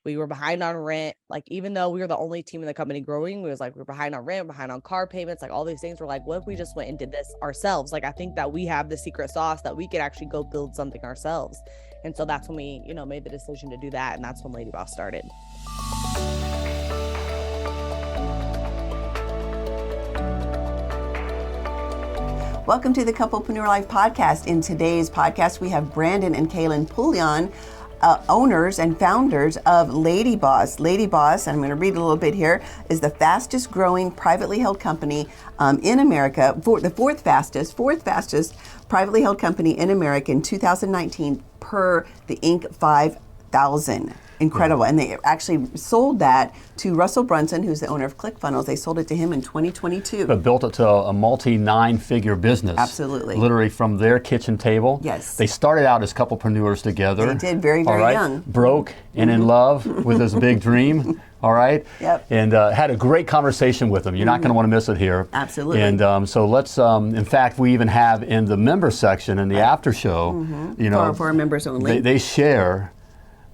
We were behind on rent. Like, even though we were the only team in the company growing, we were behind on rent, behind on car payments, like all these things. We're like, what if we just went and did this ourselves? Like, I think that we have the secret sauce that we could actually go build something ourselves. And so that's when we, made the decision to do that. And that's when LadyBoss started. Welcome to the Couplepreneur Life podcast. In today's podcast, we have Brandon and Kaelin Poulin, owners and founders of LadyBoss. LadyBoss, and I'm going to read a little bit here, is the fastest growing privately held company in America, the fourth fastest privately held company in America in 2019 per the Inc. 5000. Incredible. Yeah. And they actually sold that to Russell Brunson, who's the owner of ClickFunnels. They sold it to him in 2022. But built it to a multi-9-figure business. Absolutely. Literally from their kitchen table. Yes. They started out as couplepreneurs together. They did, very, very young. Broke and in love with this big dream. All right. Yep. And had a great conversation with them. You're not going to want to miss it here. Absolutely. And so let's, in fact, we even have in the member section in the after show, for our members only. They share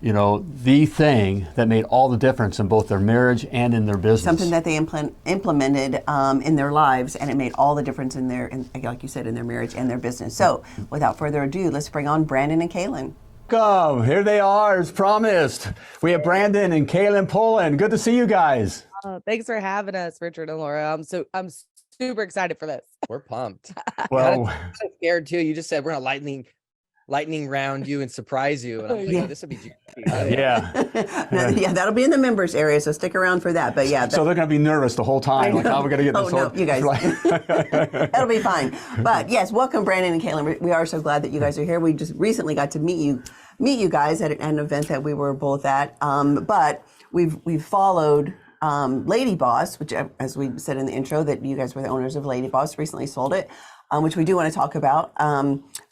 the thing that made all the difference in both their marriage and in their business. Something that they implemented in their lives, and it made all the difference like you said, in their marriage and their business. So, without further ado, let's bring on Brandon and Kaelin. Come, here they are, as promised. We have Brandon and Kaelin Poulin. Good to see you guys. Thanks for having us, Richard and Laura. I'm super excited for this. We're pumped. Well, I'm so scared too. You just said we're gonna lightning round you and surprise you, and I'm like, this would be juicy. Yeah. Yeah, that'll be in the members area, so stick around for that. But yeah, so they're going to be nervous the whole time. Like, how are we going to get this? No, you guys, that'll be fine. But yes, welcome, Brandon and Kaelin. We are so glad that you guys are here. We just recently got to meet you guys at an event that we were both at. But we've followed LadyBoss, which, as we said in the intro, that you guys were the owners of LadyBoss, recently sold it, which we do want to talk about.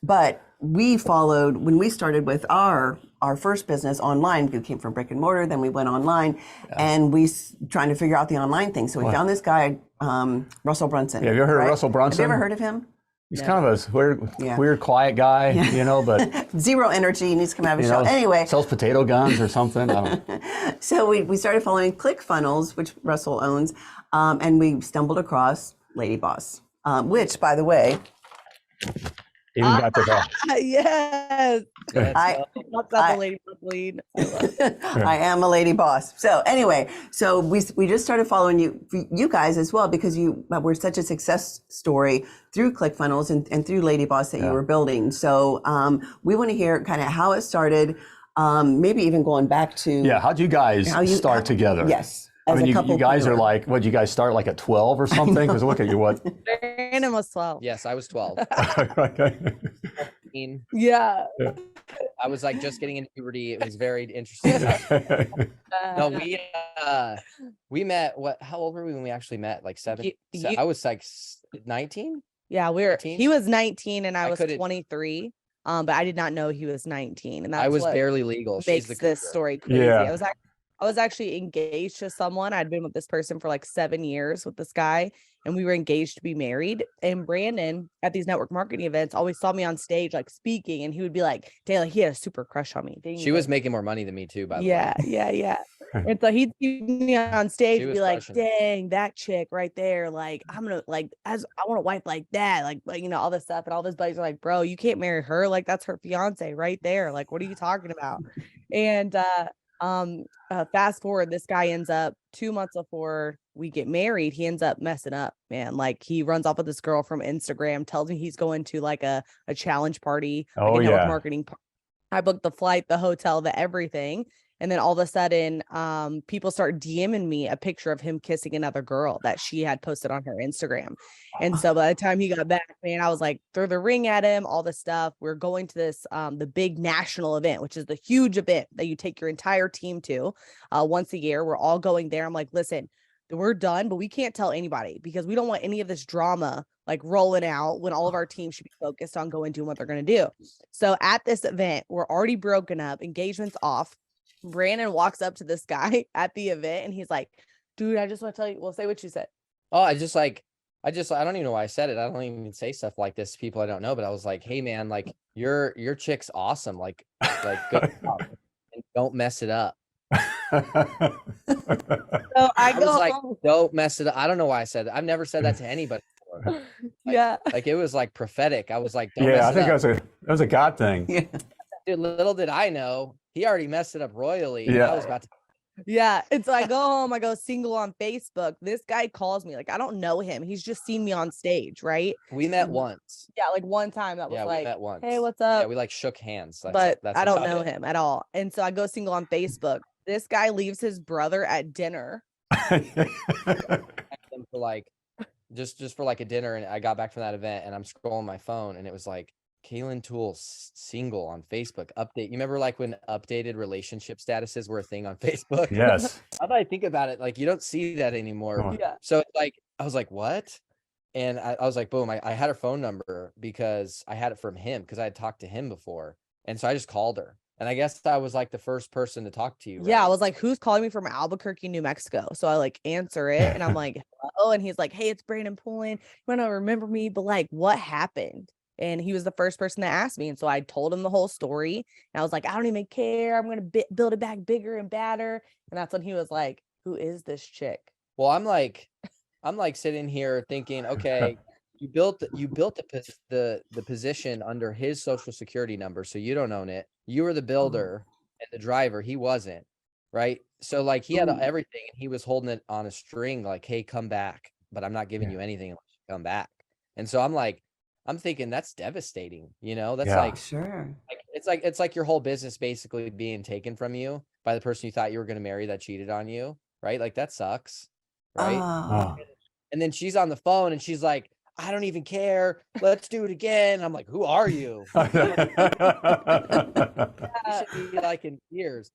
But we followed when we started with our first business online. We came from brick and mortar, then we went online, and we trying to figure out the online thing. So we found this guy, Russell Brunson. Yeah, have you ever heard of Russell Brunson? Have you ever heard of him? He's kind of a weird, quiet guy, but zero energy. He needs to come out of a show. Anyway, sells potato guns or something. I don't know. So we started following ClickFunnels, which Russell owns, and we stumbled across LadyBoss, which, by the way. Even got the call. Yes. I am a LadyBoss. So anyway, we just started following you guys as well, because you were such a success story through ClickFunnels and through LadyBoss that you were building. So we want to hear kind of how it started, maybe even going back to how'd you guys start together? Yes. I mean, you guys are like, what, you guys start like at 12 or something? Because look at you, what? Brandon was 12. Yes, I was 12. Okay. Yeah. I was like just getting into puberty. It was very interesting. No, we met. How old were we when we actually met? Like 7. I was like 19. Yeah, 18? He was 19 and I was 23. But I did not know he was 19, and I was barely legal. Makes this story crazy. Yeah. I was actually engaged to someone. I'd been with this person for like 7 years with this guy, and we were engaged to be married. And Brandon at these network marketing events always saw me on stage, like speaking, and he would be like, Taylor, he had a super crush on me. She was making more money than me too, by the way. Yeah. And so he'd see me on stage and be like, dang, that chick right there. Like, I'm going to I want a wife like that. Like, all this stuff. And all those buddies are like, bro, you can't marry her. Like, that's her fiance right there. Like, what are you talking about? And, fast forward, this guy ends up 2 months before we get married, he ends up messing up, man. Like, he runs off with this girl from Instagram, tells me he's going to like a challenge party, network marketing. I booked the flight, the hotel, the everything. And then all of a sudden, people start DMing me a picture of him kissing another girl that she had posted on her Instagram. And so by the time he got back, man, I was like, throw the ring at him, all this stuff. We're going to this, the big national event, which is the huge event that you take your entire team to once a year. We're all going there. I'm like, listen, we're done, but we can't tell anybody because we don't want any of this drama like rolling out when all of our team should be focused on going doing what they're going to do. So at this event, we're already broken up, engagement's off. Brandon walks up to this guy at the event and he's like, dude, I just want to tell you, well, say what you said. Oh, I don't even know why I said it. I don't even say stuff like this to people I don't know, but I was like, hey man, like your chick's awesome. Like good job. And don't mess it up. So I was go like, home. don't mess it up. I don't know why I said that. I've never said that to anybody before. Yeah. Like it was like prophetic. I was like, don't Yeah, mess I it think up. that was a God thing. Yeah. Dude, little did I know, he already messed it up royally. And Yeah. I was about to. Yeah. And so I go home, I go single on Facebook. This guy calls me. Like, I don't know him. He's just seen me on stage, right? We met once. Yeah, like one time that was Yeah, we like, met once. hey, what's Yeah, up? we like shook hands. But That's I don't about know it. him at all. And so I go single on Facebook. This guy leaves his brother at dinner. For like just for like a dinner, and I got back from that event and I'm scrolling my phone and it was like Kaelin Poulin single on Facebook update. You remember like when updated relationship statuses were a thing on Facebook? Yes. Now that I think about it, like you don't see that anymore. Yeah. So it's like I was like, what? And I was like, boom, I had her phone number because I had it from him because I had talked to him before. And so I just called her. And I guess I was like the first person to talk to you. Yeah, right? I was like, who's calling me from Albuquerque, New Mexico? So I like answer it and I'm like, oh, and he's like, hey, it's Brandon Poulin. You want to remember me? But like, what happened? And he was the first person to ask me. And so I told him the whole story. And I was like, I don't even care. I'm going to build it back bigger and badder. And that's when he was like, who is this chick? Well, I'm like sitting here thinking, okay, you built the position under his social security number, so you don't own it. You were the builder and the driver. He wasn't, right? So like he had everything, and he was holding it on a string, like, hey, come back, but I'm not giving you anything unless you come back. And so I'm like, I'm thinking that's devastating, you know? That's like, Sure. like it's like your whole business basically being taken from you by the person you thought you were going to marry that cheated on you, right? Like that sucks, right? Oh. And then she's on the phone and she's like, I don't even care. Let's do it again. I'm like, who are you? You should be like in tears.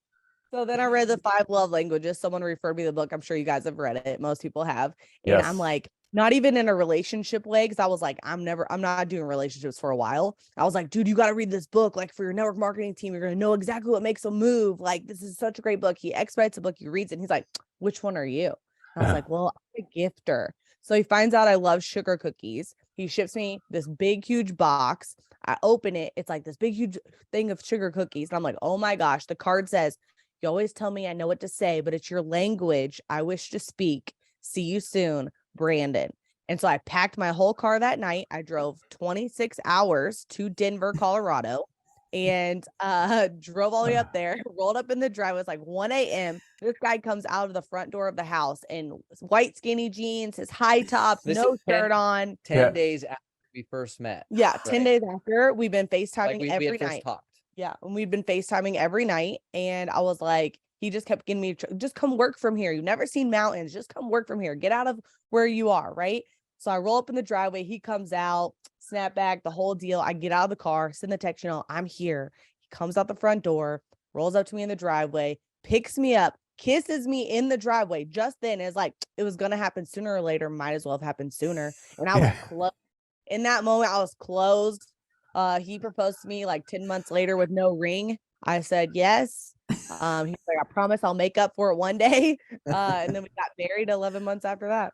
So then I read the 5 love languages. Someone referred me the book. I'm sure you guys have read it. Most people have. And I'm like, not even in a relationship way, because I was like, I'm not doing relationships for a while. I was like, dude, you got to read this book. Like for your network marketing team, you're going to know exactly what makes them move. Like, this is such a great book. He expedites the book, he reads it, and he's like, which one are you? And I was like, well, I'm a gifter. So he finds out I love sugar cookies. He ships me this big, huge box. I open it. It's like this big, huge thing of sugar cookies. And I'm like, oh my gosh. The card says, you always tell me I know what to say, but it's your language I wish to speak. See you soon, Brandon. And so I packed my whole car that night. I drove 26 hours to Denver, Colorado, and drove all the way up there, rolled up in the driveway. It was like 1 a.m. This guy comes out of the front door of the house in white skinny jeans, his high tops, no shirt on. 10 days after we first met. Yeah, 10 days after. We've been FaceTiming every we had night. talked. Yeah, and we've been FaceTiming every night. And I was like, he just kept getting me, just come work from here. You've never seen mountains. Just come work from here. Get out of where you are, right? So I roll up in the driveway. He comes out, snap back, the whole deal. I get out of the car, send the text, I'm here. He comes out the front door, rolls up to me in the driveway, picks me up, kisses me in the driveway. Just then, it's like, it was going to happen sooner or later. Might as well have happened sooner. And I was closed. In that moment, I was closed. He proposed to me like 10 months later with no ring. I said yes. He's like, I promise I'll make up for it one day. And then we got married 11 months after that.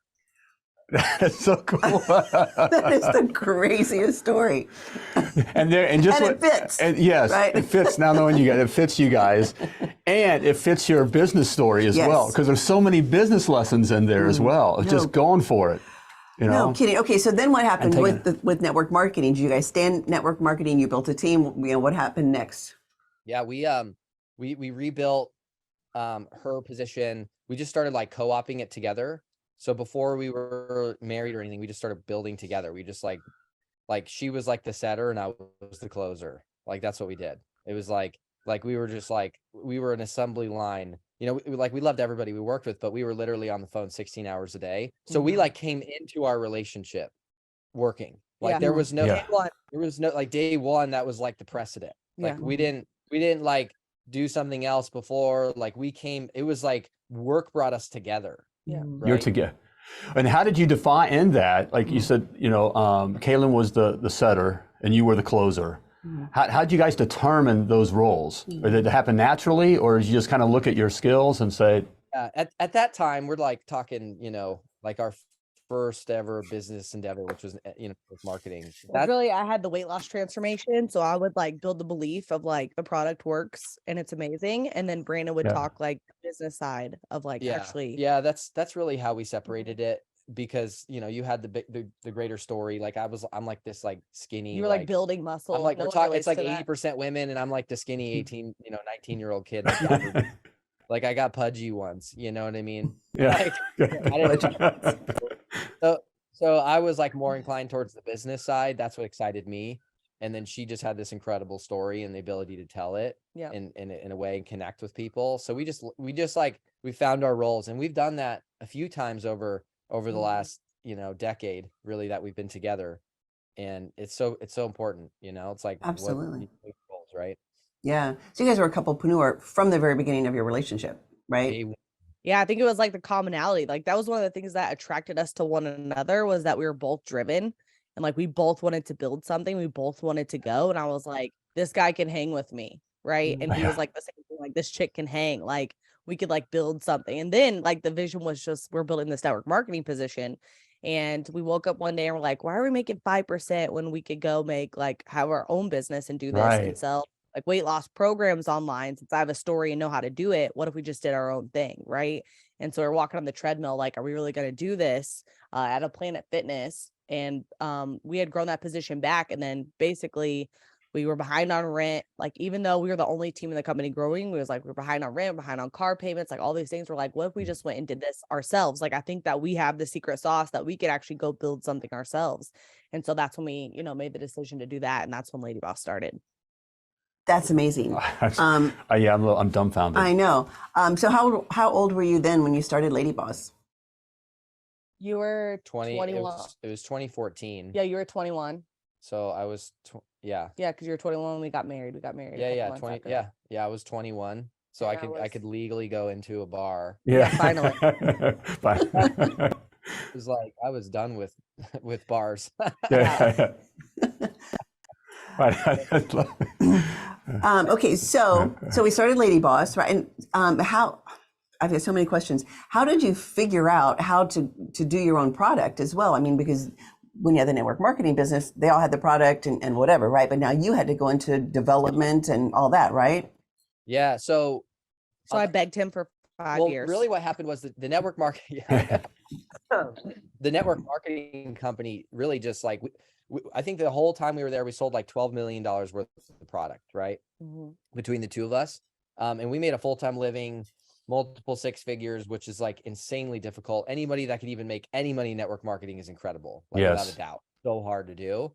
That's so cool. That is the craziest story. And it fits. And yes, right? It fits. Now knowing you guys, it fits you guys, and it fits your business story as well, because there's so many business lessons in there as well. It's just going for it. No kidding. Okay, so then what happened with network marketing? Did you guys stand network marketing? You built a team. What happened next? Yeah, we rebuilt her position. We just started like co-oping it together. So before we were married or anything, we just started building together. We just like she was like the setter and I was the closer. Like that's what we did. It was like we were just like, we were an assembly line. We loved everybody we worked with, but we were literally on the phone 16 hours a day. So we like came into our relationship working. Like there was no like day one, that was like the precedent. Like we didn't like do something else before. Like it was like work brought us together. Yeah. Right? You're together. And how did you define in that? Like you said, Kaelin was the setter and you were the closer. How did you guys determine those roles? Or did it happen naturally, or did you just kind of look at your skills and say? At that time, we're like talking, like our first ever business endeavor, which was, with marketing. Really, I had the weight loss transformation. So I would like build the belief of like the product works and it's amazing. And then Brandon would talk like business side of like actually. Yeah, that's really how we separated it, because you had the greater story. Like I'm like this like skinny, you were like building muscle. I'm like, no we're one talking, relates it's like to that. 80% women, and I'm like the skinny 18, 19-year-old kid. Like, the average. Like I got pudgy once, you know what I mean? Yeah. Like, so I was like more inclined towards the business side. That's what excited me. And then she just had this incredible story and the ability to tell it in a way and connect with people. So we just like, we found our roles, and we've done that a few times over the last, decade really that we've been together. And it's so important, it's like, Absolutely. what roles, right? Yeah. So you guys were a couplepreneur from the very beginning of your relationship, right? Yeah, I think it was like the commonality. Like that was one of the things that attracted us to one another, was that we were both driven, and like we both wanted to build something. We both wanted to go. And I was like, this guy can hang with me. Right. And he was like the same thing, like this chick can hang. Like we could like build something. And then like the vision was just, we're building this network marketing position. And we woke up one day and we're like, why are we making 5% when we could go make like have our own business and do this and sell like weight loss programs online? Since I have a story and know how to do it, what if we just did our own thing? Right. And so we're walking on the treadmill, like, are we really going to do this at a Planet Fitness? And we had grown that position back. And then basically we were behind on rent. Like, even though we were the only team in the company growing, we was like, we're behind on rent, behind on car payments, like all these things. We're like, what if we just went and did this ourselves? Like, I think that we have the secret sauce that we could actually go build something ourselves. And so that's when we, made the decision to do that. And that's when LadyBoss started. That's amazing. Yeah, I'm dumbfounded. I know. So how old were you then when you started LadyBoss? You were 21. It was 2014. Yeah, you were 21. So I was, yeah, because you were 21 when we got married. Yeah, 20. Yeah, I was 21. So I could legally go into a bar. Yeah, finally. It was like I was done with bars. Okay, so we started LadyBoss, right? And how? I've got so many questions. How did you figure out how to do your own product as well? I mean, because when you had the network marketing business, they all had the product and whatever, right? But now you had to go into development and all that, right? Yeah. So I begged him for 5 years. Really what happened was the network marketing, the network marketing company really just like, I think the whole time we were there, we sold like $12 million worth of the product, right? Mm-hmm. Between the two of us. And we made a full-time living, multiple six figures, which is like insanely difficult. Anybody that could even make any money in network marketing is incredible, like without a doubt. So hard to do,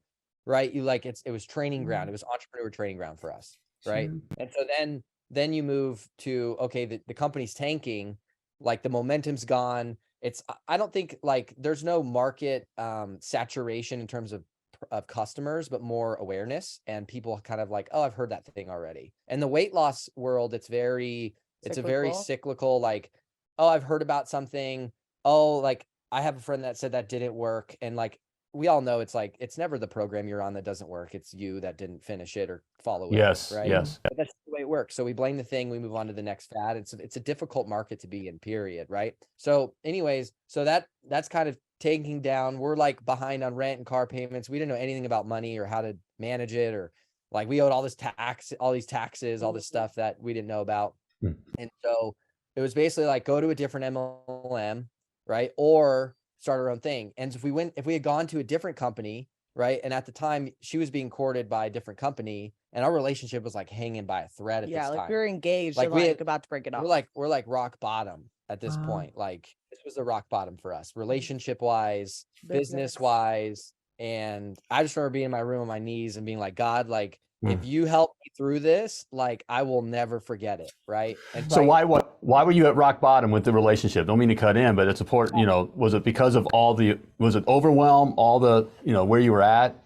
right? It was training ground. It was entrepreneur training ground for us, right? Sure. And so then you move to, okay, the company's tanking, like the momentum's gone. I don't think like there's no market saturation in terms of customers, but more awareness, and people kind of like, oh, I've heard that thing already. And the weight loss world, it's a very cyclical, like, oh, I've heard about something. Oh, like I have a friend that said that didn't work. And like, we all know it's like, it's never the program you're on that doesn't work. It's you that didn't finish it or follow it. Yes. Right. Yes. But that's the way it works. So we blame the thing, we move on to the next fad. It's a difficult market to be in, period. Right. So anyways, so that's kind of taking down. We're like behind on rent and car payments. We didn't know anything about money or how to manage it, or like we owed all these taxes, all this stuff that we didn't know about. And so it was basically like, go to a different MLM, right? Or start our own thing. And if we had gone to a different company, right? And at the time she was being courted by a different company, and our relationship was like hanging by a thread at this time. Yeah, like we were engaged, like we about to break it off. We're like rock bottom at this point. Like this was the rock bottom for us, relationship wise, business wise. And I just remember being in my room on my knees and being like, God, like, if you help me through this, like I will never forget it, right? And so why were you at rock bottom with the relationship? Don't mean to cut in, but it's important. Was it because of was it overwhelm, all the, where you were at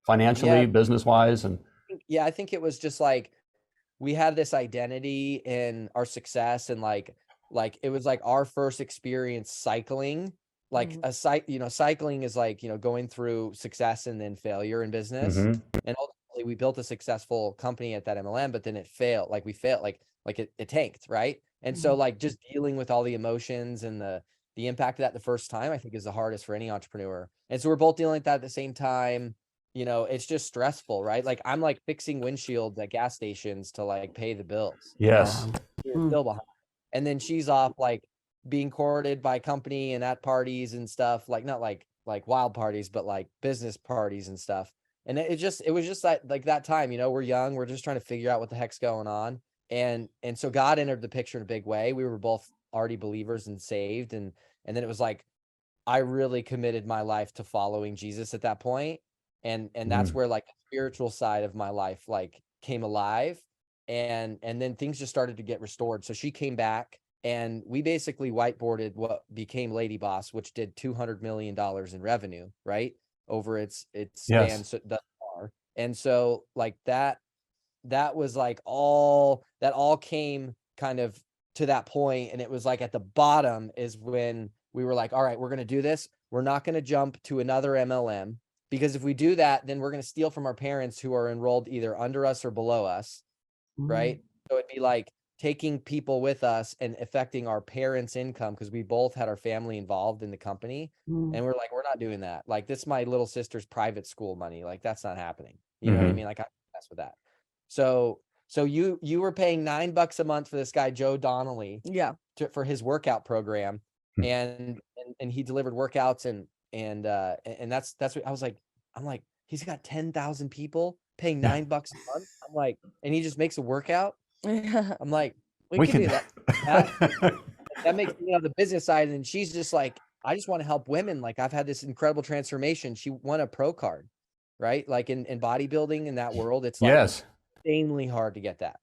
financially, business wise? And yeah, I think it was just like, we had this identity in our success, and like it was like our first experience cycling. Like cycling is like, going through success and then failure in business. And ultimately we built a successful company at that MLM, but then it failed. Like we failed, like it tanked. Right. And so like just dealing with all the emotions and the impact of that the first time, I think is the hardest for any entrepreneur. And so we're both dealing with that at the same time. It's just stressful, right? Like I'm like fixing windshields at gas stations to like pay the bills. Yes. We're still behind. And then she's off like being courted by company and at parties and stuff, like not like wild parties, but like business parties and stuff. And it was just like that time, you know, we're young, we're just trying to figure out what the heck's going on. And so God entered the picture in a big way. We were both already believers and saved. And then it was like, I really committed my life to following Jesus at that point. And that's where like the spiritual side of my life like came alive. And then things just started to get restored. So she came back and we basically whiteboarded what became LadyBoss, which did $200 million in revenue, right? Over its span thus far. And so like that was like all came kind of to that point. And it was like at the bottom is when we were like, all right, we're going to do this. We're not going to jump to another MLM, because if we do that, then we're going to steal from our parents who are enrolled either under us or below us. Right. So it'd be like taking people with us and affecting our parents' income, because we both had our family involved in the company. And we're like, we're not doing that. Like, this is my little sister's private school money. Like, that's not happening. You know what I mean? Like, I mess with that. So you were paying $9 a month for this guy, Joe Donnelly, for his workout program. And he delivered workouts and that's what I was like, I'm like, he's got 10,000 people paying $9 a month. I'm like, and he just makes a workout. I'm like, we can do that. That makes, you know, the business side. And she's just like, I just want to help women. Like, I've had this incredible transformation. She won a pro card, right? Like in bodybuilding, in that world, it's like insanely hard to get that.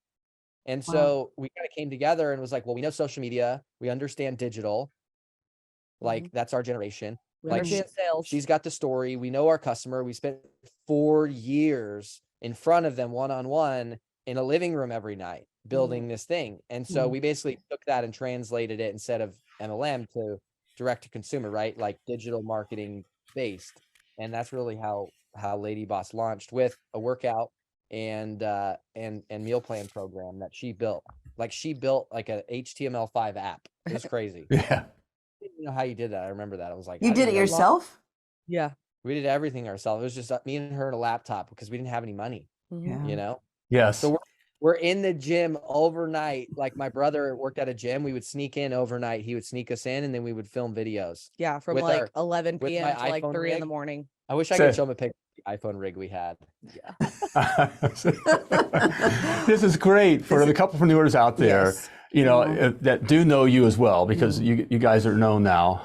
And so we kind of came together and was like, well, we know social media, we understand digital, like that's our generation. We like understand sales. She's got the story. We know our customer. We spent 4 years in front of them one-on-one in a living room every night building this thing. And so we basically took that and translated it, instead of MLM, to direct to consumer, right? Like digital marketing based. And that's really how LadyBoss launched, with a workout and meal plan program that she built. Like, she built like a HTML5 app. It was crazy. Yeah. I didn't know how you did that. I remember that. I was like, you did it yourself? Yeah. We did everything ourselves. It was just me and her and a laptop, because we didn't have any money, you know? Yes. So we're in the gym overnight. Like, my brother worked at a gym. We would sneak in overnight. He would sneak us in, and then we would film videos. Yeah. From like 11 p.m. to like 3 in the morning. I wish I could show him a picture of the iPhone rig we had. Yeah. This is great for the couplepreneurs out there, you know, that do know you as well, because you guys are known now.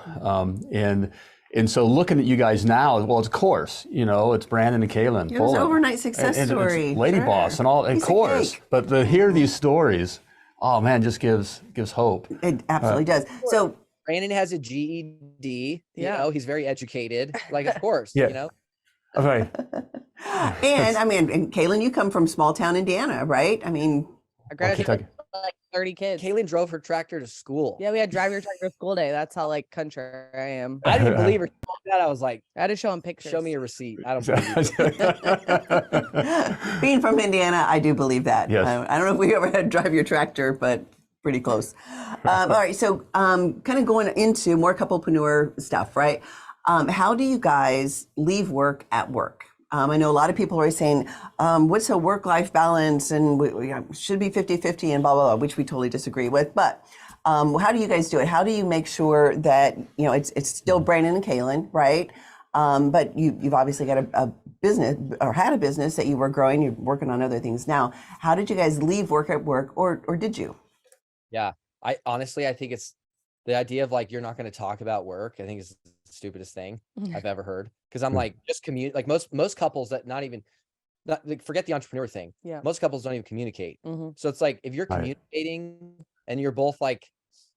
And so looking at you guys now, well, of course, you know, it's Brandon and Kaelin Poulin. It was an overnight success story. LadyBoss and all, of course. But to hear these stories, oh man, just gives hope. It absolutely does. So Brandon has a GED. You know, he's very educated. Like, of course, you know. Okay. And I mean, and Kaelin, you come from small town Indiana, right? I mean, I graduated with like 30 kids. Kaelin drove her tractor to school. Yeah, we had drive your tractor to school day. That's how like country I am. I didn't believe her. That I was like, I had to show him pictures. Show me a receipt. I don't believe it. Being from Indiana, I do believe that. Yes. I don't know if we ever had drive your tractor, but pretty close. All right, so kind of going into more couplepreneur stuff, right? How do you guys leave work at work? I know a lot of people are saying, what's a work-life balance, and we should be 50-50 and blah, blah, blah, which we totally disagree with. But how do you guys do it? How do you make sure that, you know, it's still Brandon and Kaelin, right? But you've obviously got a business, or had a business that you were growing, you're working on other things now. How did you guys leave work at work, or did you? Yeah, I think it's the idea of like, you're not going to talk about work. I think is the stupidest thing I've ever heard. Because I'm like, just like most couples that like, forget the entrepreneur thing. Yeah. Most couples don't even communicate. So it's like, if you're communicating and you're both like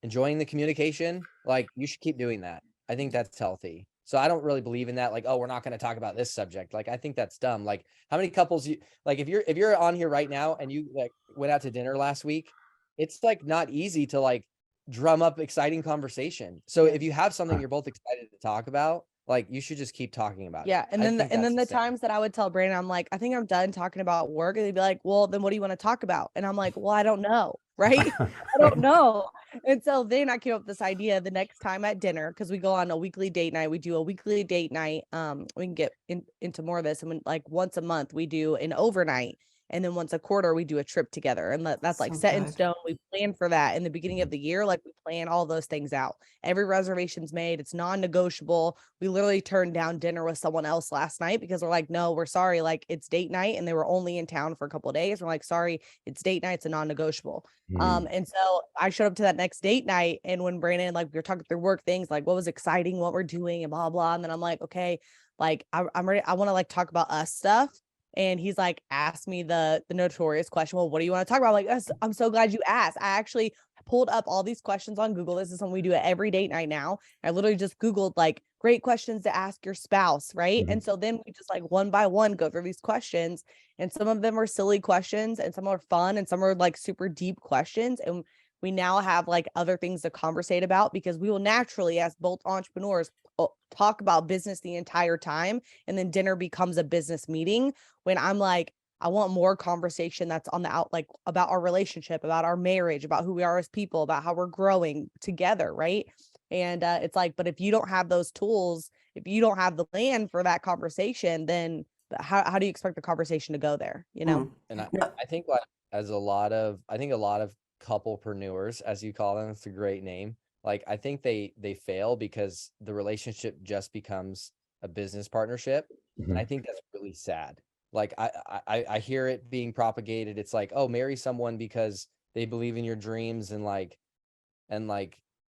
enjoying the communication, like, you should keep doing that. I think that's healthy. So I don't really believe in that. Like, oh, we're not going to talk about this subject. Like, I think that's dumb. Like, how many couples like, if you're on here right now and you like went out to dinner last week, it's like not easy to like drum up exciting conversation. So if you have something you're both excited to talk about, like, you should just keep talking about it. Yeah. And then the times that I would tell Brandon, I'm like, I think I'm done talking about work. And they'd be like, well, then what do you want to talk about? And I'm like, well, I don't know. Right. I don't know. And so then I came up with this idea the next time at dinner, because we go on a weekly date night. We do a weekly date night. We can get into more of this. And like once a month we do an overnight. And then once a quarter, we do a trip together. And that's like set in stone. We plan for that in the beginning of the year. Like we plan all those things out. Every reservation's made. It's non-negotiable. We literally turned down dinner with someone else last night because we're like, no, we're sorry. Like it's date night and they were only in town for a couple of days. We're like, sorry, it's date night. It's a non-negotiable. And so I showed up to that next date night. And when Brandon, like we were talking through work things, like what was exciting, what we're doing and blah, blah. And then I'm like, okay, like I'm ready. I want to like talk about us stuff. And he's like, ask me the notorious question. Well, what do you want to talk about? I'm like, I'm so glad you asked. I actually pulled up all these questions on Google. This is something we do at every date night now. I literally just Googled like great questions to ask your spouse. Right. And so then we just like one by one go through these questions. And some of them are silly questions and some are fun and some are like super deep questions. And we now have like other things to conversate about because we will naturally, as both entrepreneurs, talk about business the entire time. And then dinner becomes a business meeting when I'm like, I want more conversation that's on the out, like about our relationship, about our marriage, about who we are as people, about how we're growing together. Right. And it's like, but if you don't have those tools, if you don't have the plan for that conversation, then how do you expect the conversation to go there? You know? And I think like a lot of couplepreneurs, as you call them, it's a great name. Like, I think they fail because the relationship just becomes a business partnership. And I think that's really sad. Like I hear it being propagated. It's like, oh, marry someone because they believe in your dreams and like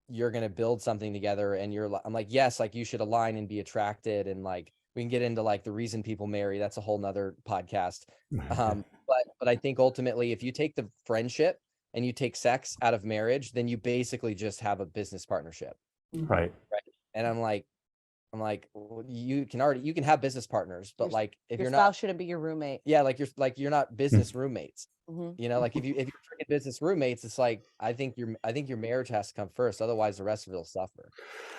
you're going to build something together. And I'm like, yes, like you should align and be attracted. And like, we can get into like the reason people marry. That's a whole nother podcast. But I think ultimately, if you take the friendship and you take sex out of marriage, then you basically just have a business partnership. Right. And I'm like, well, you can have business partners, but like if your you're spouse not, shouldn't be your roommate. yeah, you're not business roommates. You know, like if you're freaking business roommates, it's like I think your marriage has to come first. Otherwise, the rest of it will suffer.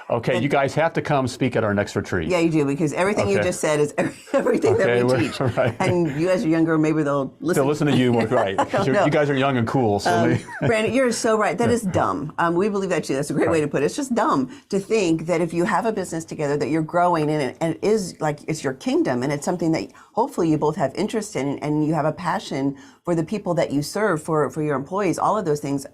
Okay, you guys have to come speak at our next retreat. Yeah, you do, because everything you just said is everything that we teach. Right. And you guys are younger, maybe they'll listen. They'll listen to you, right? You guys are young and cool. So Brandon, you're so right. That is dumb. We believe that too. That's a great way to put it. It's just dumb to think that if you have a business together that you're growing in it, and it is like it's your kingdom, and it's something that hopefully you both have interest in, and you have a passion for the people that you serve, for your employees, all of those things.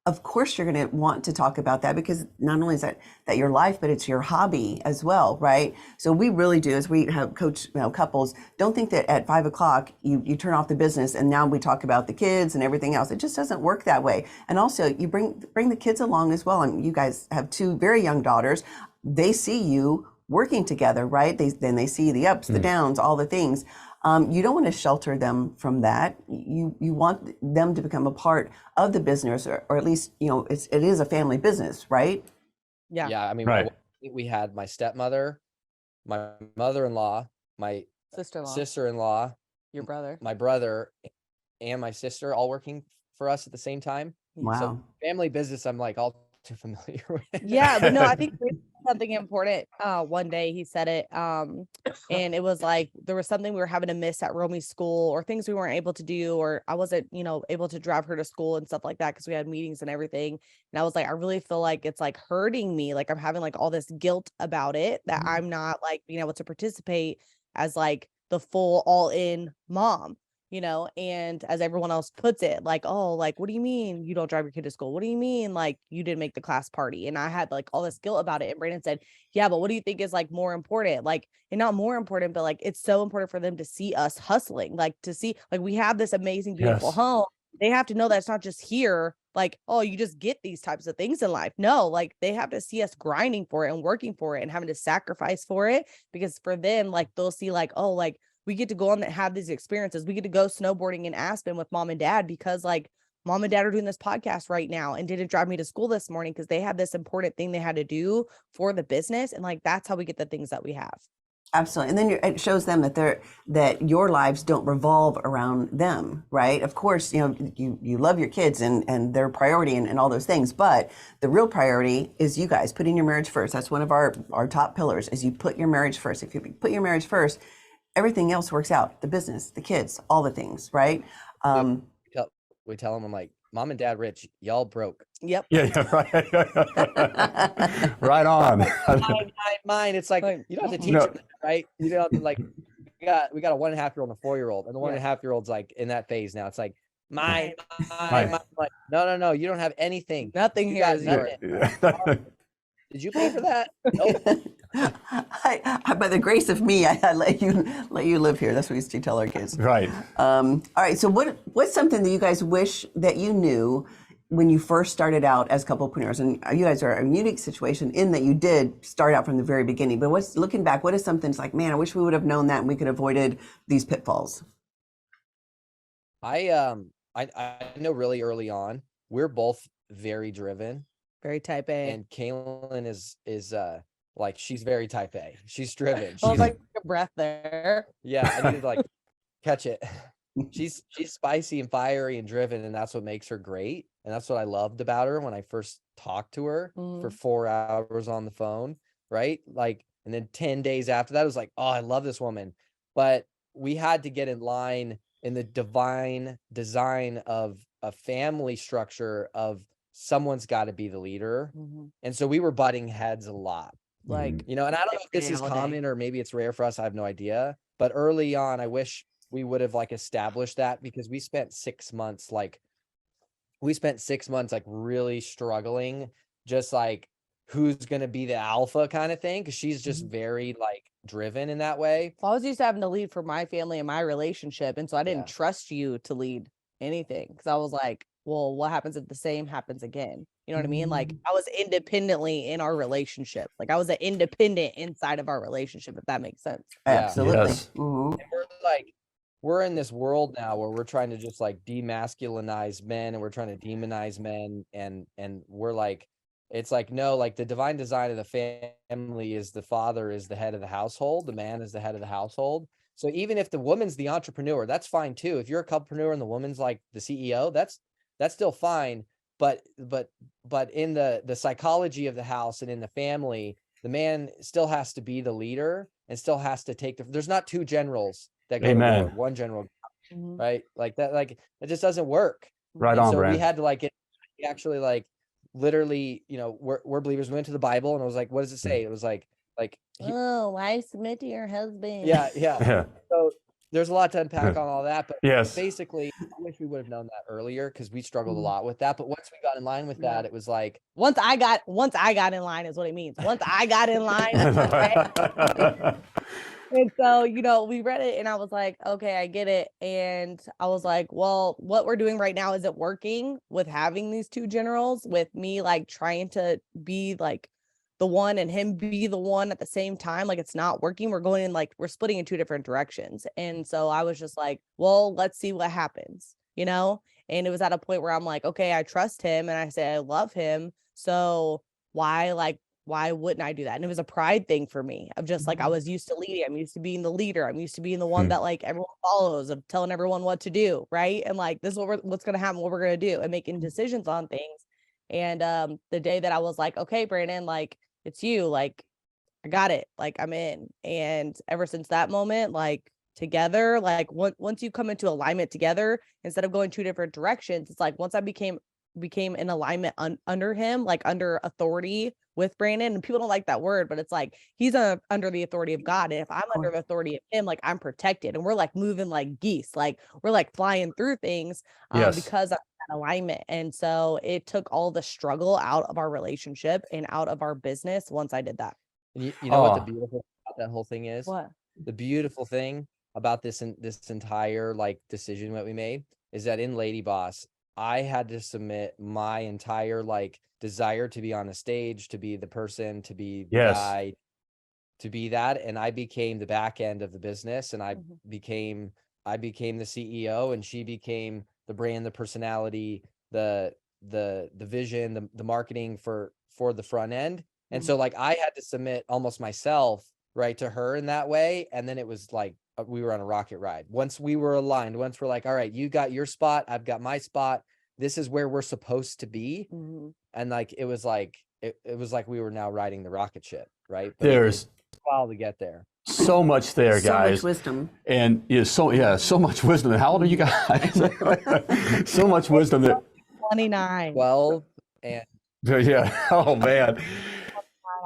Of course, you're going to want to talk about that, because not only is that your life, but it's your hobby as well, right? So we really do, as we have coached couples, don't think that at 5 o'clock you turn off the business and now we talk about the kids and everything else. It just doesn't work that way. And also, you bring the kids along as well. And you guys have 2 very young daughters. They see you working together, right? Then they see the ups, the downs, all the things. You don't want to shelter them from that. You want them to become a part of the business, or at least, it is a family business, right? Yeah. Yeah. I mean, we had my stepmother, my mother-in-law, my sister-in-law, your brother, my brother, and my sister all working for us at the same time. Wow. So family business, I'm like all too familiar with. Yeah, but no, I think something important. One day he said it, and it was like there was something we were having to miss at Romy's school, or things we weren't able to do, or I wasn't, able to drive her to school and stuff like that because we had meetings and everything. And I was like, I really feel like it's like hurting me, like I'm having like all this guilt about it, that I'm not like being able to participate as like the full all-in mom. And as everyone else puts it, like, oh, like, what do you mean you don't drive your kid to school? What do you mean, like, you didn't make the class party? And I had like all this guilt about it. And Brandon said, yeah, but what do you think is like more important? Like, and not more important, but like, it's so important for them to see us hustling, like to see, like, we have this amazing, beautiful home. They have to know that it's not just here, like, oh, you just get these types of things in life. No, like they have to see us grinding for it and working for it and having to sacrifice for it, because for them, like, they'll see like, oh, like, we get to go on and have these experiences. We get to go snowboarding in Aspen with mom and dad because like mom and dad are doing this podcast right now and didn't drive me to school this morning because they had this important thing they had to do for the business. And like, that's how we get the things that we have. Absolutely. And then it shows them that your lives don't revolve around them, right? Of course, you love your kids and their priority and all those things, but the real priority is you guys putting your marriage first. That's one of our top pillars, is you put your marriage first. If you put your marriage first, everything else works out. The business, the kids, all the things, right? We tell them, I'm like, mom and dad rich, y'all broke. Yep. Yeah, right. Right on. Mine. It's like, you don't have to teach them, right? You don't have to like, got a 1.5-year-old and a 4-year-old, and the 1.5-year-old's like in that phase now. It's like mine. Like, no, you don't have anything. Nothing You here got is nothing. yours. Did you pay for that? Nope. By the grace of me, I let you live here. That's what we used to tell our kids. Right. All right. So what's something that you guys wish that you knew when you first started out as couplepreneurs? And you guys are a unique situation in that you did start out from the very beginning. But looking back, what is something that's like, man, I wish we would have known that and we could have avoided these pitfalls? I know really early on, we're both very driven. Very type A. And Kaelin is like, she's very type A. She's driven. I was She's like a breath there. Yeah, I needed to like catch it. She's spicy and fiery and driven, and that's what makes her great. And that's what I loved about her when I first talked to her for 4 hours on the phone, right? Like, and then 10 days after that, I was like, oh, I love this woman. But we had to get in line in the divine design of a family structure of someone's got to be the leader. And so we were butting heads a lot. Like, you know, and I don't know if this is common or maybe it's rare for us. I have no idea. But early on, I wish we would have like established that, because we spent 6 months, like really struggling, just like who's going to be the alpha kind of thing. Cause she's just very like driven in that way. Well, I was used to having to lead for my family and my relationship. And so I didn't trust you to lead anything. Cause I was like, well, what happens if the same happens again? You know what I mean? Like, I was independently in our relationship. Like, I was an independent inside of our relationship, if that makes sense. Absolutely. Yes. And we're in this world now where we're trying to just like demasculinize men, and we're trying to demonize men. And we're like, it's like, no, like the divine design of the family is the father is the head of the household. The man is the head of the household. So even if the woman's the entrepreneur, that's fine too. If you're a couplepreneur and the woman's like the CEO, that's still fine. But in the psychology of the house and in the family, the man still has to be the leader and still has to take there's not two generals that go to war, one general, right? Like that, like it just doesn't work. Right on, so Brand. we had to like actually like literally, you know, we're believers. We went to the Bible and I was like, what does it say? It was like wives, submit to your husband. Yeah. So there's a lot to unpack on all that, but Yes. basically, I wish we would have known that earlier, because we struggled a lot with that. But once we got in line with that, it was like once I got in line is what it means. Once I got in line. And so, you know, we read it and I was like, okay, I get it. And I was like, well, what we're doing right now isn't working with having these two generals, with me like trying to be like the one and him be the one at the same time. Like, it's not working. We're going in like, we're splitting in two different directions. And so I was just like, well, let's see what happens, you know? And it was at a point where I'm like, okay, I trust him and I say I love him. So why wouldn't I do that? And it was a pride thing for me of just like, I was used to leading. I'm used to being the leader. I'm used to being the one that like everyone follows, of telling everyone what to do. Right. And like, this is what's going to happen, what we're going to do, and making decisions on things. And the day that I was like, okay, Brandon, like, it's you, like, I got it. Like, I'm in. And ever since that moment, like together, like once you come into alignment together, instead of going two different directions, it's like, once I became in alignment under him, like under authority with Brandon, and people don't like that word, but it's like, he's under the authority of God. And if I'm under the authority of him, like I'm protected, and we're like moving like geese, like we're like flying through things because of that alignment. And so it took all the struggle out of our relationship and out of our business once I did that. You know what the beautiful thing about that whole thing is? What? The beautiful thing about this entire like decision that we made is that in LadyBoss, I had to submit my entire like desire to be on a stage, to be the person, to be the guy, to be that. And I became the back end of the business, and I became the CEO, and she became the brand, the personality, the vision, the marketing for the front end. And so like I had to submit almost myself right to her in that way. And then it was like, we were on a rocket ride. Once we were aligned, once we're like, all right, you got your spot, I've got my spot, this is where we're supposed to be. And like, it was like we were now riding the rocket ship, right? But there's a while to get there. So much there, guys. So much wisdom. And so much wisdom. How old are you guys? So much wisdom. 29. 12 and Yeah. Oh man.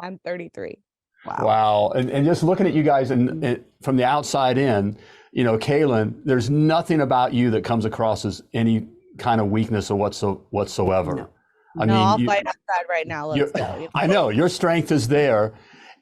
I'm 33. Wow. And just looking at you guys and from the outside in, you know, Kaelin, there's nothing about you that comes across as any kind of weakness or whatsoever. No. I mean, I'll fight outside right now. Let's go. I know your strength is there,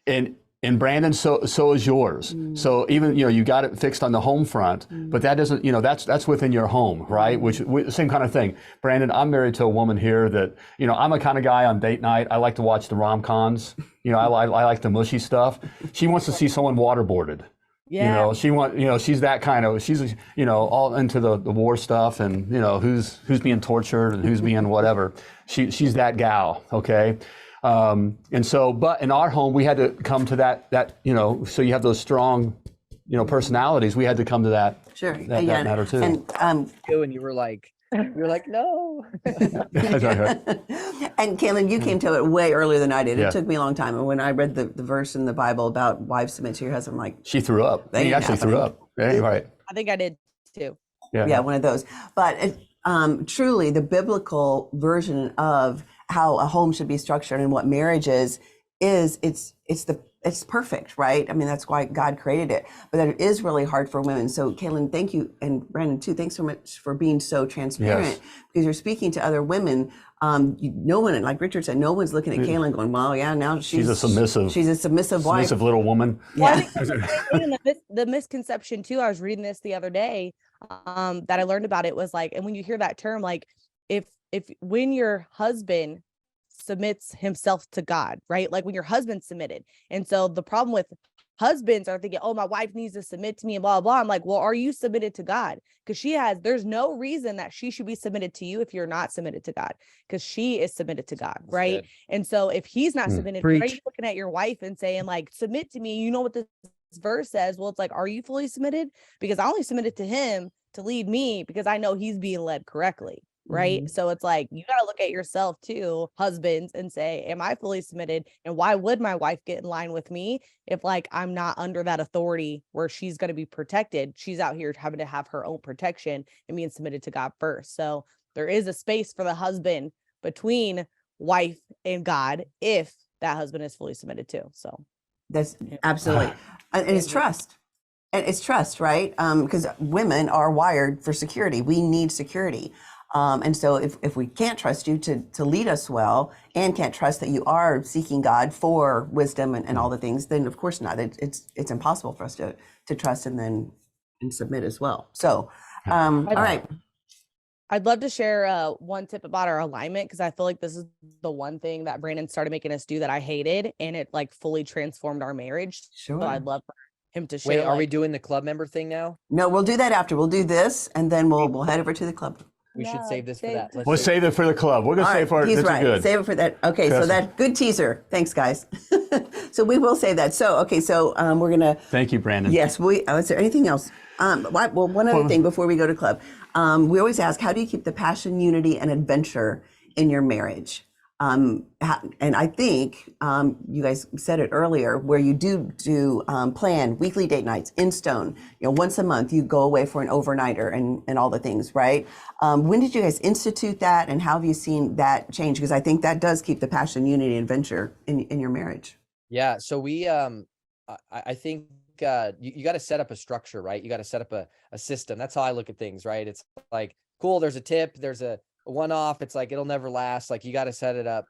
and Brandon, so is yours. So even, you know, you got it fixed on the home front, but that doesn't, you know, that's within your home, right? Which same kind of thing. Brandon, I'm married to a woman here that, you know, I'm a kind of guy on date night. I like to watch the rom-coms. You know, I like the mushy stuff. She wants to see someone waterboarded. Yeah. You know, she's that kind of, she's, you know, all into the war stuff and, you know, who's being tortured and who's being whatever. She's that gal, okay? And so, but in our home, we had to come to that, you know, so you have those strong, you know, personalities. We had to come to that, that matter too. And you were like, no. And Kaelin, you came to it way earlier than I did. It took me a long time. And when I read the verse in the Bible about wives submit to your husband, I'm like, she threw up. She actually threw up. Yeah, right. I think I did too. Yeah, one of those. But truly, the biblical version of how a home should be structured and what marriage is it's perfect, right? I mean, that's why God created it. But that it is really hard for women. So, Kaelin, thank you, and Brandon too. Thanks so much for being so transparent, because you're speaking to other women. No one, like Richard said, no one's looking at Kaelin going, "Well, yeah, now she's a submissive wife, submissive little woman." Yeah. Well, the misconception too. I was reading this the other day that I learned about. It was like, and when you hear that term, like if when your husband submits himself to God, right? Like when your husband submitted. And so the problem with husbands are thinking, oh, my wife needs to submit to me and blah, blah, blah. I'm like, well, are you submitted to God? Because there's no reason that she should be submitted to you if you're not submitted to God, because she is submitted to God, right? And so if he's not submitted, are you looking at your wife and saying like, submit to me? You know what this verse says? Well, it's like, are you fully submitted? Because I only submitted to him to lead me because I know he's being led correctly. Right. So it's like, you got to look at yourself too, husbands, and say, am I fully submitted? And why would my wife get in line with me if like I'm not under that authority where she's going to be protected? She's out here having to have her own protection and being submitted to God first. So there is a space for the husband between wife and God if that husband is fully submitted to. So that's absolutely, and it's trust. And it's trust, right? Because women are wired for security. We need security. And so if we can't trust you to lead us well, and can't trust that you are seeking God for wisdom and all the things, then of course not. It's impossible for us to trust and submit as well. So, all right. I'd love to share one tip about our alignment, because I feel like this is the one thing that Brandon started making us do that I hated, and it like fully transformed our marriage. Sure. So I'd love for him to share. Wait, are we doing the club member thing now? No, we'll do that after. We'll do this, and then we'll head over to the club. We should save this for that. We'll save it for the club. We're going to save for it. He's right. Good. Save it for that. Okay, so that good teaser. Thanks, guys. So we will save that. So, okay, so we're going to. Thank you, Brandon. Yes. Is there anything else? Well, one other thing before we go to club. We always ask, how do you keep the passion, unity, and adventure in your marriage? And I think you guys said it earlier, where you do plan weekly date nights in stone. You know, once a month you go away for an overnighter and all the things, right? When did you guys institute that, and how have you seen that change? Because I think that does keep the passion, unity, and adventure in your marriage. Yeah. So we, I think you got to set up a structure, right? You got to set up a system. That's how I look at things, right? It's like, cool, there's a tip, there's a one-off. It's like, it'll never last. Like, you got to set it up,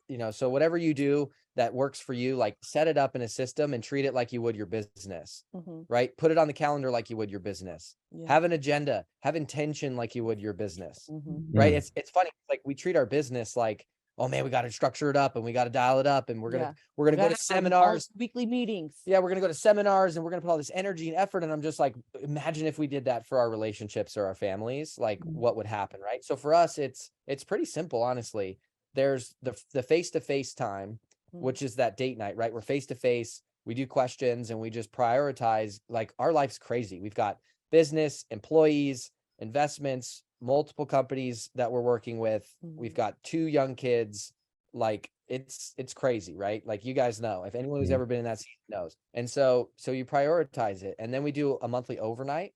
you know, so whatever you do that works for you, like set it up in a system and treat it like you would your business, right? Put it on the calendar like you would your business. Have an agenda, have intention like you would your business, right? It's funny. Like, we treat our business like, oh man, we got to structure it up and we got to dial it up, and we're going to go to seminars, weekly meetings. Yeah. We're going to go to seminars, and we're going to put all this energy and effort. And I'm just like, imagine if we did that for our relationships or our families, like what would happen, right? So for us, it's pretty simple, honestly. There's the face-to-face time, which is that date night, right? We're face-to-face, we do questions, and we just prioritize. Like, our life's crazy. We've got business, employees, investments, multiple companies that we're working with. We've got 2 young kids. Like, it's crazy, right? Like, you guys know, if anyone who's ever been in that seat knows. And so you prioritize it. And then we do a monthly overnight,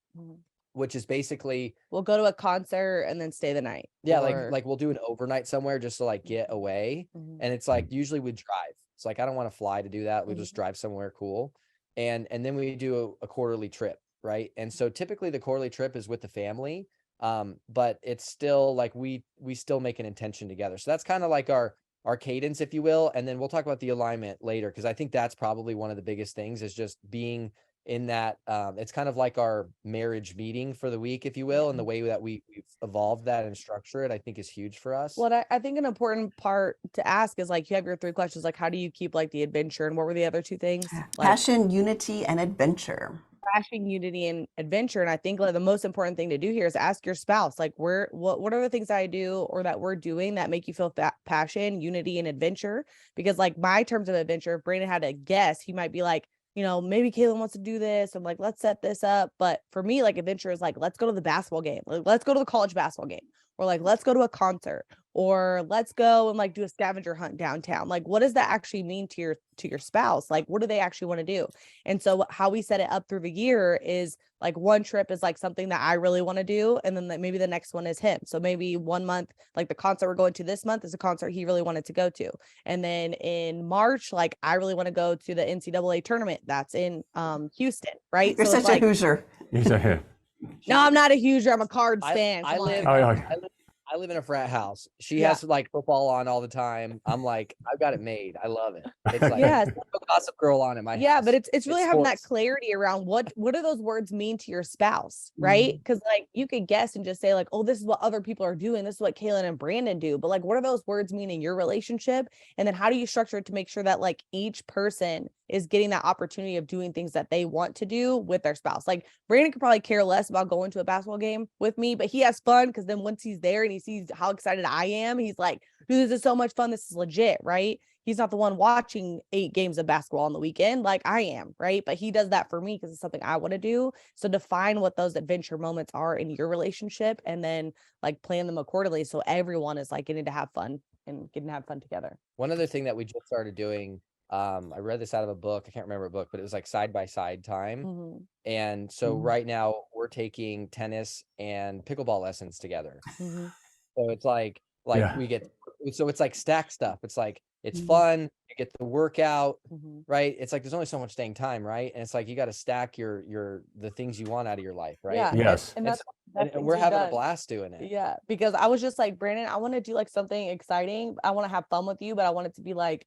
which is basically, we'll go to a concert and then stay the night. Yeah. Like we'll do an overnight somewhere just to like get away. And it's like, usually we drive. It's like, I don't want to fly to do that. We'll just drive somewhere cool. And then we do a quarterly trip, right? And so typically the quarterly trip is with the family, but it's still like we still make an intention together. So that's kind of like our cadence, if you will. And then we'll talk about the alignment later, because I think that's probably one of the biggest things, is just being in that. It's kind of like our marriage meeting for the week, if you will, and the way that we've evolved that and structure it, I think is huge for us. Well, I think an important part to ask is like, you have your 3 questions, like how do you keep like the adventure, and what were the other 2 things? Like, passion, unity, and adventure. Passion, unity, and adventure. And I think like the most important thing to do here is ask your spouse, like, what are the things I do or that we're doing that make you feel passion, unity, and adventure? Because like my terms of adventure, if Brandon had to guess, he might be like, you know, maybe Kaelin wants to do this. I'm like, let's set this up. But for me, like adventure is like, let's go to the basketball game. Like, let's go to the college basketball game, or like, let's go to a concert, or let's go and like do a scavenger hunt downtown. Like, what does that actually mean to your spouse? Like, what do they actually want to do? And so how we set it up through the year is like, one trip is like something that I really want to do. And then maybe the next one is him. So maybe 1 month, like the concert we're going to this month is a concert he really wanted to go to. And then in March, like I really want to go to the NCAA tournament that's in Houston, right? You're so such a Hoosier. No, I'm not a Hoosier. I'm a Cards fan. I live in a frat house. She has like football on all the time. I'm like, I've got it made. I love it. It's like Gossip Girl on in my house. But it's really having that clarity around what do those words mean to your spouse, right? Because like you could guess and just say like, oh, this is what other people are doing. This is what Kaelin and Brandon do. But like, what do those words mean in your relationship? And then how do you structure it to make sure that like each person is getting that opportunity of doing things that they want to do with their spouse? Like Brandon could probably care less about going to a basketball game with me, but he has fun because then once he's there and he sees how excited I am, he's like, dude, this is so much fun. This is legit, right? He's not the one watching 8 games of basketball on the weekend like I am, right? But he does that for me because it's something I want to do. So define what those adventure moments are in your relationship, and then like plan them accordingly so everyone is like getting to have fun and getting to have fun together. One other thing that we just started doing, I read this out of a book. I can't remember a book, but it was like side by side time. And so right now we're taking tennis and pickleball lessons together. So it's like we get, so it's like stack stuff. It's like, it's fun. You get the workout, right? It's like, there's only so much staying time, right? And it's like, you got to stack the things you want out of your life, right? Yeah. Yes. And we're having a blast doing it. Yeah. Because I was just like, Brandon, I want to do like something exciting. I want to have fun with you, but I want it to be like,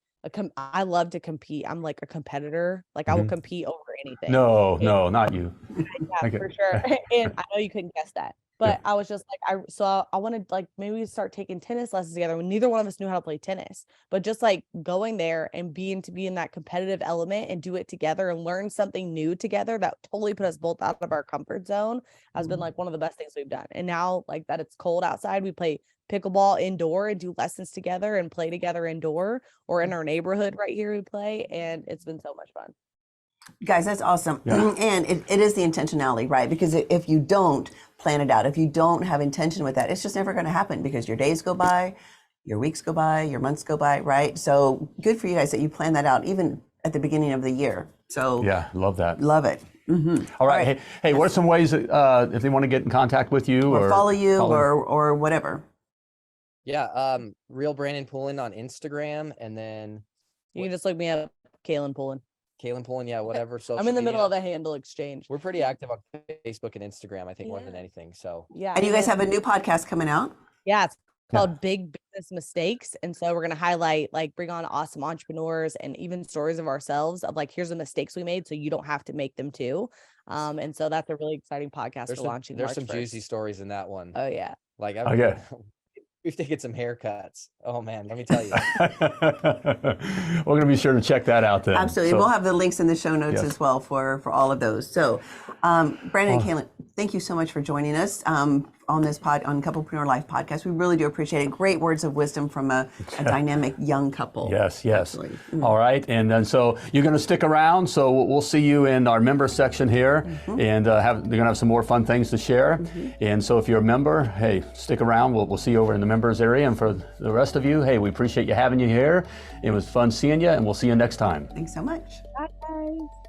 I love to compete. I'm like a competitor. Like I will compete over anything. No, not you. Yeah, for sure. And I know you couldn't guess that, but I was just like, I wanted like maybe start taking tennis lessons together. When neither one of us knew how to play tennis, but just like going there and be in that competitive element and do it together and learn something new together that totally put us both out of our comfort zone has been like one of the best things we've done. And now like that it's cold outside, we play pickleball indoor and do lessons together and play together indoor, or in our neighborhood right here we play, and it's been so much fun. Guys, that's awesome. And it is the intentionality, right? Because if you don't plan it out, if you don't have intention with that, it's just never going to happen, because your days go by, your weeks go by, your months go by, right? So good for you guys that you plan that out even at the beginning of the year. So yeah, love that. Love it. All right. Hey, what are some ways if they want to get in contact with you or follow you or whatever? Yeah, real Brandon Poulin on Instagram, and then you can just look me up, Kaelin Poulin. Kaelin Poulin, yeah, whatever. Social I'm in the media. middle of a handle exchange. We're pretty active on Facebook and Instagram, I think, more than anything. So yeah. And you guys have a new podcast coming out? Yeah, it's called Big Business Mistakes. And so we're gonna highlight, like, bring on awesome entrepreneurs and even stories of ourselves of like, here's the mistakes we made so you don't have to make them too. And so that's a really exciting podcast we're launching. There's some juicy stories in that one. Oh yeah. Like we've taken some haircuts. Oh man, let me tell you. We're going to be sure to check that out then. Absolutely. We'll have the links in the show notes as well for all of those. So Brandon and Kaelin, thank you so much for joining us on this on Couplepreneur Life podcast. We really do appreciate it. Great words of wisdom from a dynamic young couple. Yes. All right. And then so you're going to stick around. So we'll see you in our member section here, and they're going to have some more fun things to share. And so if you're a member, hey, stick around. We'll see you over in the members area. And for the rest of you, hey, we appreciate you having you here. It was fun seeing you, and we'll see you next time. Thanks so much. Bye, guys.